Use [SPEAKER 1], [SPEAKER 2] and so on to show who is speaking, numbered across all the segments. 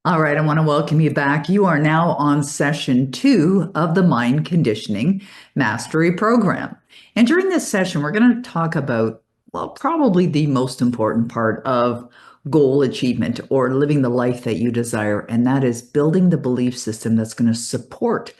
[SPEAKER 1] All right, I want to welcome you back. You are now on session 2 of the Mind Conditioning Mastery Program. And during this session, we're going to talk about, well, probably the most important part of goal achievement or living the life that you desire, and that is building the belief system that's going to support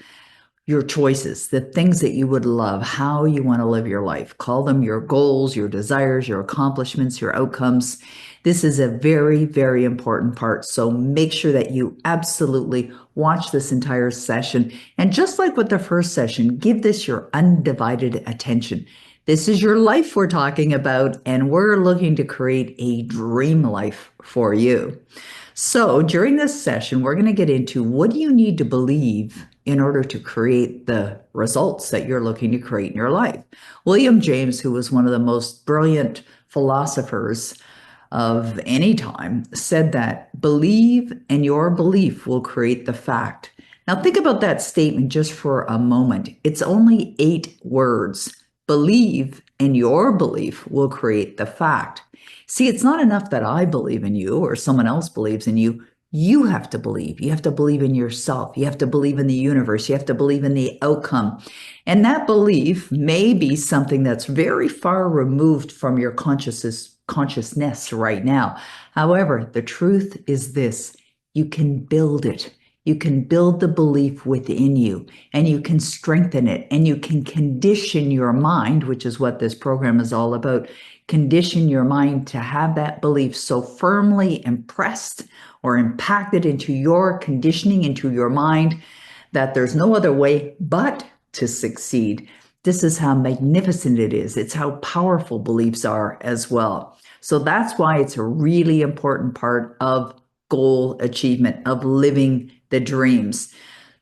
[SPEAKER 1] your choices, the things that you would love, how you want to live your life. Call them your goals, your desires, your accomplishments, your outcomes. This is a very, very important part. So make sure that you absolutely watch this entire session. And just like with the first session, give this your undivided attention. This is your life we're talking about, and we're looking to create a dream life for you. So during this session, we're going to get into what do you need to believe in order to create the results that you're looking to create in your life. William James, who was one of the most brilliant philosophers of any time, said that believe and your belief will create the fact. Now think about that statement just for a moment. It's only 8 words. Believe and your belief will create the fact. See, it's not enough that I believe in you or someone else believes in you. You have to believe. You have to believe in yourself. You have to believe in the universe. You have to believe in the outcome. And that belief may be something that's very far removed from your consciousness right now. However, the truth is this: you can build it. You can build the belief within you, and you can strengthen it, and you can condition your mind, which is what this program is all about. Condition your mind to have that belief so firmly impressed or impacted into your conditioning, into your mind, that there's no other way but to succeed. This is how magnificent it is. It's how powerful beliefs are as well. So that's why it's a really important part of goal achievement, of living the dreams.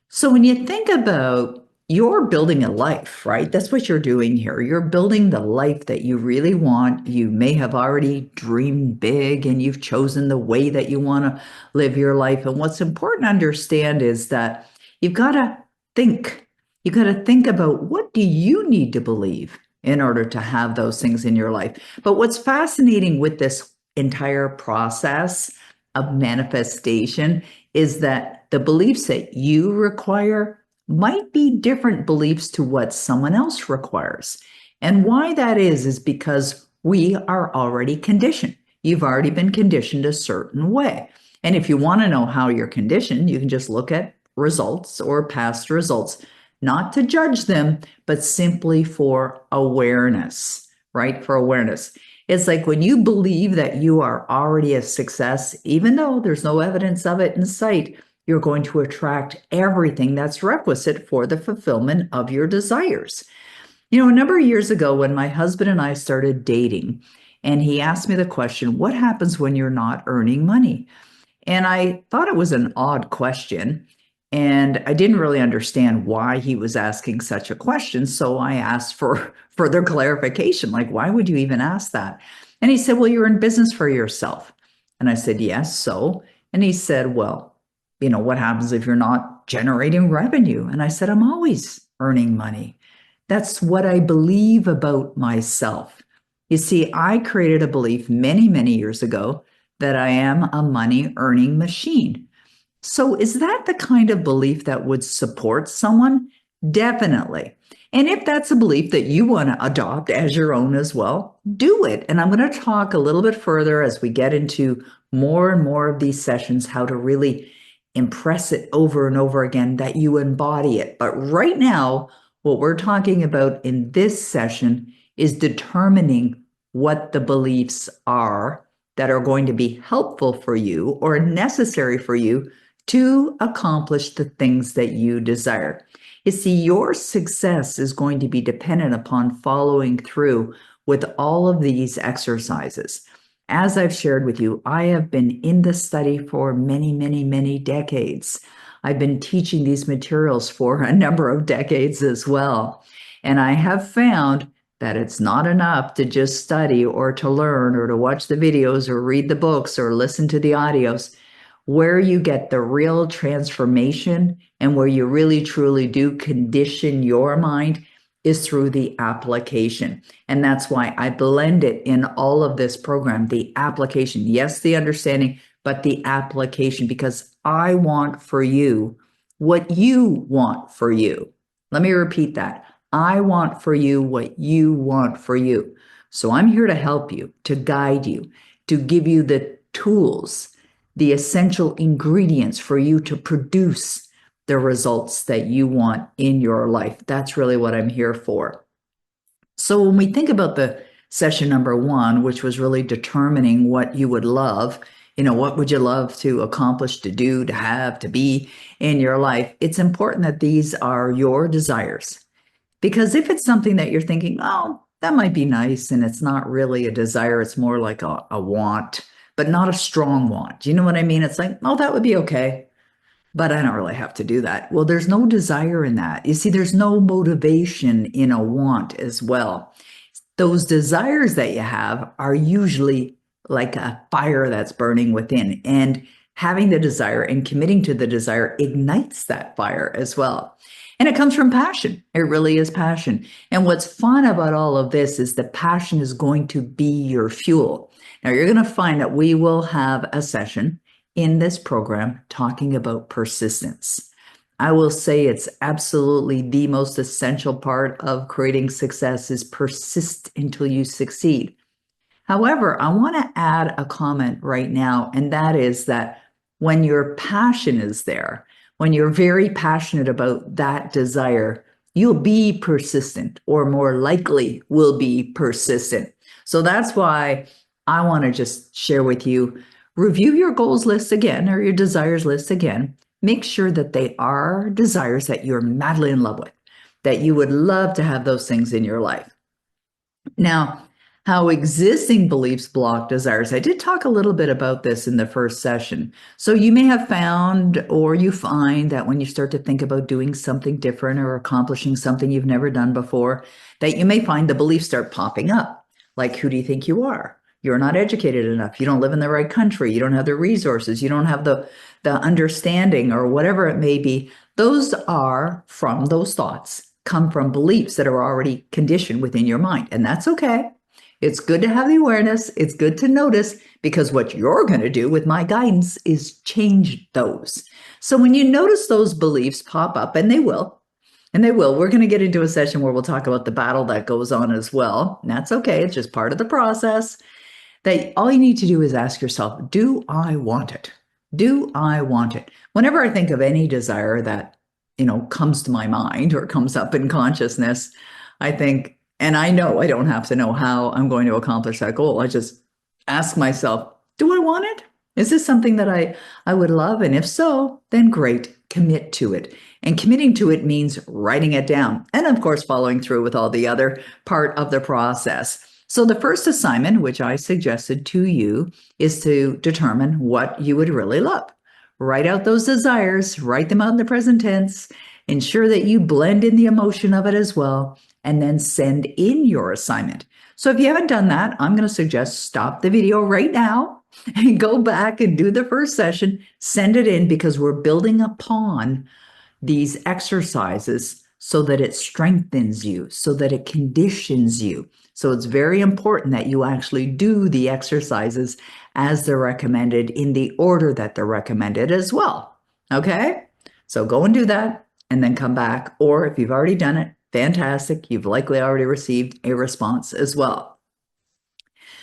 [SPEAKER 1] So when you think about, you're building a life, right? That's what you're doing here. You're building the life that you really want. You may have already dreamed big and you've chosen the way that you want to live your life. And what's important to understand is that you've got to think. You've got to think about, what do you need to believe in order to have those things in your life? But what's fascinating with this entire process of manifestation is that the beliefs that you require might be different beliefs to what someone else requires. And why that is because we are already conditioned. You've already been conditioned a certain way. And if you want to know how you're conditioned, you can just look at results or past results, not to judge them, but simply for awareness, right? For awareness. It's like when you believe that you are already a success, even though there's no evidence of it in sight, you're going to attract everything that's requisite for the fulfillment of your desires. You know, a number of years ago, when my husband and I started dating, and he asked me the question, what happens when you're not earning money? And I thought it was an odd question. And I didn't really understand why he was asking such a question. So I asked for further clarification, like, why would you even ask that? And he said, well, you're in business for yourself. And I said, yes, so. And he said, well, what happens if you're not generating revenue? And I said, I'm always earning money. That's what I believe about myself. You see, I created a belief many, many years ago that I am a money earning machine. So is that the kind of belief that would support someone? Definitely. And if that's a belief that you want to adopt as your own as well, do it. And I'm going to talk a little bit further as we get into more and more of these sessions, how to really impress it over and over again, that you embody it. But right now, what we're talking about in this session is determining what the beliefs are that are going to be helpful for you or necessary for you to accomplish the things that you desire. You see, your success is going to be dependent upon following through with all of these exercises. As I've shared with you, I have been in the study for many, many, many decades. I've been teaching these materials for a number of decades as well. And I have found that it's not enough to just study or to learn or to watch the videos or read the books or listen to the audios. Where you get the real transformation and where you really truly do condition your mind is through the application. And that's why I blend it in all of this program, the application. Yes, the understanding, but the application, because I want for you what you want for you. Let me repeat that. I want for you what you want for you. So I'm here to help you, to guide you, to give you the tools, the essential ingredients for you to produce the results that you want in your life. That's really what I'm here for. So when we think about the session number one, which was really determining what you would love, what would you love to accomplish, to do, to have, to be in your life, it's important that these are your desires. Because if it's something that you're thinking, oh, that might be nice, and it's not really a desire, it's more like a want, but not a strong want. Do you know what I mean? It's like, oh, that would be okay, but I don't really have to do that. Well, there's no desire in that. You see, there's no motivation in a want as well. Those desires that you have are usually like a fire that's burning within, and having the desire and committing to the desire ignites that fire as well. And it comes from passion. It really is passion. And what's fun about all of this is that passion is going to be your fuel. Now, you're going to find that we will have a session in this program talking about persistence. I will say it's absolutely the most essential part of creating success is persist until you succeed. However, I want to add a comment right now, and that is that when your passion is there, when you're very passionate about that desire, you'll be persistent, or more likely will be persistent. So that's why I want to just share with you, review your goals list again, or your desires list again. Make sure that they are desires that you're madly in love with, that you would love to have those things in your life. Now, how existing beliefs block desires. I did talk a little bit about this in the first session. So you may have found, or you find, that when you start to think about doing something different or accomplishing something you've never done before, that you may find the beliefs start popping up. Like, who do you think you are? You're not educated enough. You don't live in the right country. You don't have the resources. You don't have the understanding, or whatever it may be. Those thoughts come from beliefs that are already conditioned within your mind. And that's okay. It's good to have the awareness. It's good to notice, because what you're going to do with my guidance is change those. So when you notice those beliefs pop up, and they will, we're going to get into a session where we'll talk about the battle that goes on as well. And that's okay. It's just part of the process. That all you need to do is ask yourself, do I want it? Do I want it? Whenever I think of any desire that, comes to my mind or comes up in consciousness, I think, and I know I don't have to know how I'm going to accomplish that goal. I just ask myself, do I want it? Is this something that I would love? And if so, then great, commit to it. And committing to it means writing it down. And of course, following through with all the other part of the process. So the first assignment, which I suggested to you, is to determine what you would really love. Write out those desires, write them out in the present tense, ensure that you blend in the emotion of it as well, and then send in your assignment. So if you haven't done that, I'm going to suggest stop the video right now and go back and do the first session, send it in, because we're building upon these exercises so that it strengthens you, so that it conditions you. So it's very important that you actually do the exercises as they're recommended, in the order that they're recommended as well. Okay? So go and do that and then come back. Or if you've already done it, fantastic. You've likely already received a response as well.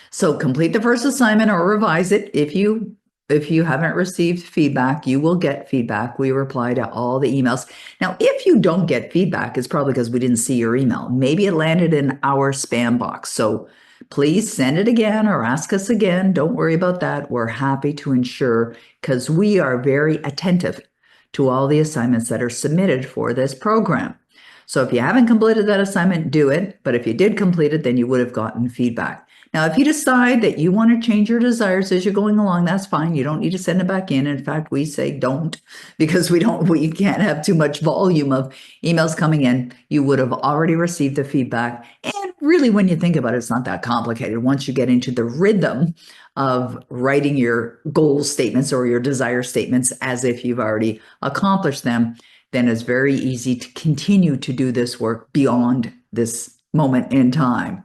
[SPEAKER 1] So complete the first assignment or revise it. If you haven't received feedback, you will get feedback. We reply to all the emails. Now, if you don't get feedback, it's probably because we didn't see your email. Maybe it landed in our spam box. So please send it again or ask us again. Don't worry about that. We're happy to ensure, because we are very attentive to all the assignments that are submitted for this program. So if you haven't completed that assignment, do it. But if you did complete it, then you would have gotten feedback. Now, if you decide that you want to change your desires as you're going along, that's fine. You don't need to send it back in. In fact, we say don't, because we can't have too much volume of emails coming in. You would have already received the feedback. And really, when you think about it, it's not that complicated. Once you get into the rhythm of writing your goal statements or your desire statements as if you've already accomplished them, then it's very easy to continue to do this work beyond this moment in time.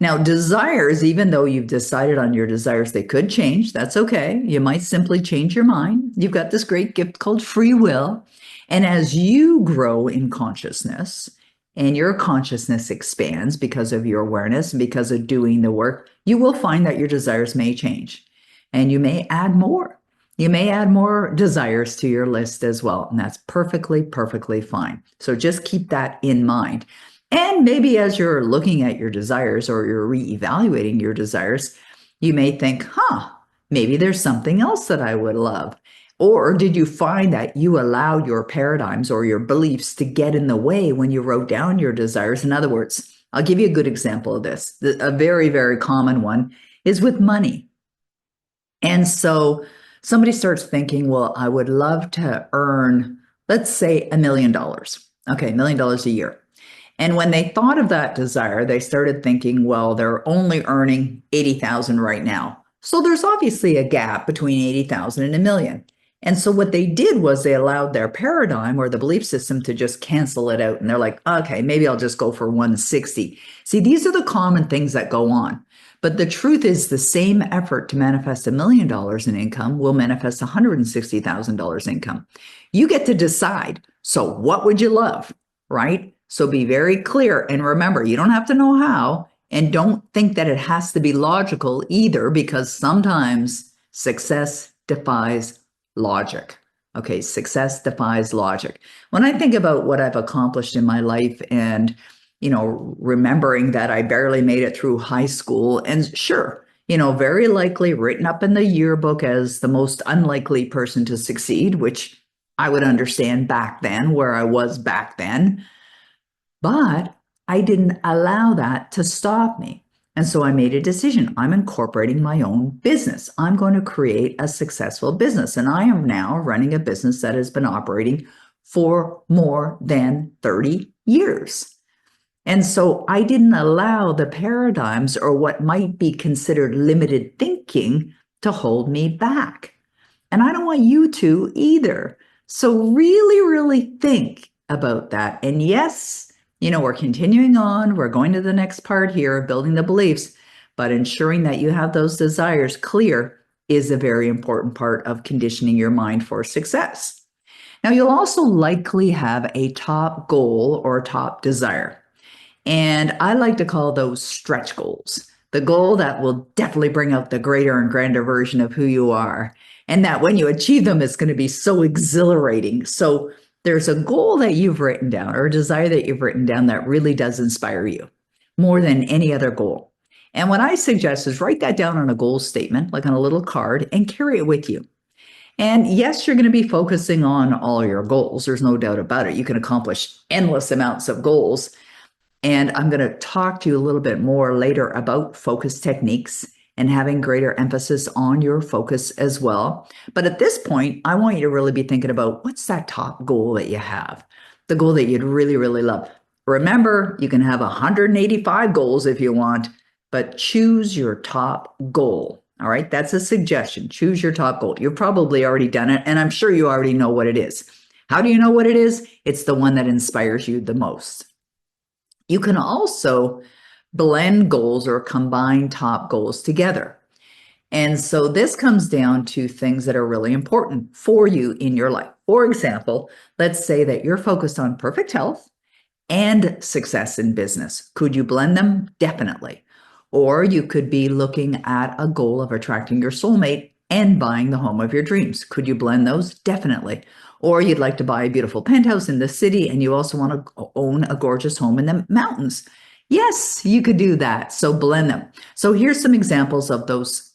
[SPEAKER 1] Now, desires, even though you've decided on your desires, they could change. That's okay. You might simply change your mind. You've got this great gift called free will. And as you grow in consciousness and your consciousness expands because of your awareness and because of doing the work, you will find that your desires may change and you may add more. You may add more desires to your list as well. And that's perfectly, perfectly fine. So just keep that in mind. And maybe as you're looking at your desires or you're reevaluating your desires, you may think, maybe there's something else that I would love. Or did you find that you allowed your paradigms or your beliefs to get in the way when you wrote down your desires? In other words, I'll give you a good example of this. A very, very common one is with money. And so somebody starts thinking, well, I would love to earn, let's say, $1 million. Okay, $1 million a year. And when they thought of that desire, they started thinking, well, they're only earning 80,000 right now. So there's obviously a gap between 80,000 and $1 million. And so what they did was they allowed their paradigm or the belief system to just cancel it out. And they're like, okay, maybe I'll just go for 160. See, these are the common things that go on. But the truth is the same effort to manifest $1 million in income will manifest $160,000 income. You get to decide. So what would you love, right? So be very clear. And remember, you don't have to know how, and don't think that it has to be logical either, because sometimes success defies logic. Okay, success defies logic. When I think about what I've accomplished in my life and, remembering that I barely made it through high school, and sure, very likely written up in the yearbook as the most unlikely person to succeed, which I would understand back then, where I was back then. But I didn't allow that to stop me. And so I made a decision. I'm incorporating my own business. I'm going to create a successful business. And I am now running a business that has been operating for more than 30 years. And so I didn't allow the paradigms or what might be considered limited thinking to hold me back. And I don't want you to either. So really, really think about that. And yes, we're continuing on. We're going to the next part here, building the beliefs, but ensuring that you have those desires clear is a very important part of conditioning your mind for success. Now, you'll also likely have a top goal or top desire. And I like to call those stretch goals, the goal that will definitely bring out the greater and grander version of who you are. And that when you achieve them, it's going to be so exhilarating. So there's a goal that you've written down or a desire that you've written down that really does inspire you more than any other goal. And what I suggest is write that down on a goal statement, like on a little card, and carry it with you. And yes, you're going to be focusing on all your goals. There's no doubt about it. You can accomplish endless amounts of goals. And I'm going to talk to you a little bit more later about focus techniques and having greater emphasis on your focus as well. But at this point, I want you to really be thinking about what's that top goal that you have, the goal that you'd really, really love. Remember, you can have 185 goals if you want, but choose your top goal. All right, that's a suggestion. Choose your top goal. You've probably already done it, and I'm sure you already know what it is. How do you know what it is? It's the one that inspires you the most. You can also blend goals or combine top goals together. And so this comes down to things that are really important for you in your life. For example, let's say that you're focused on perfect health and success in business. Could you blend them? Definitely. Or you could be looking at a goal of attracting your soulmate and buying the home of your dreams. Could you blend those? Definitely. Or you'd like to buy a beautiful penthouse in the city and you also want to own a gorgeous home in the mountains. Yes, you could do that. So blend them. So here's some examples of those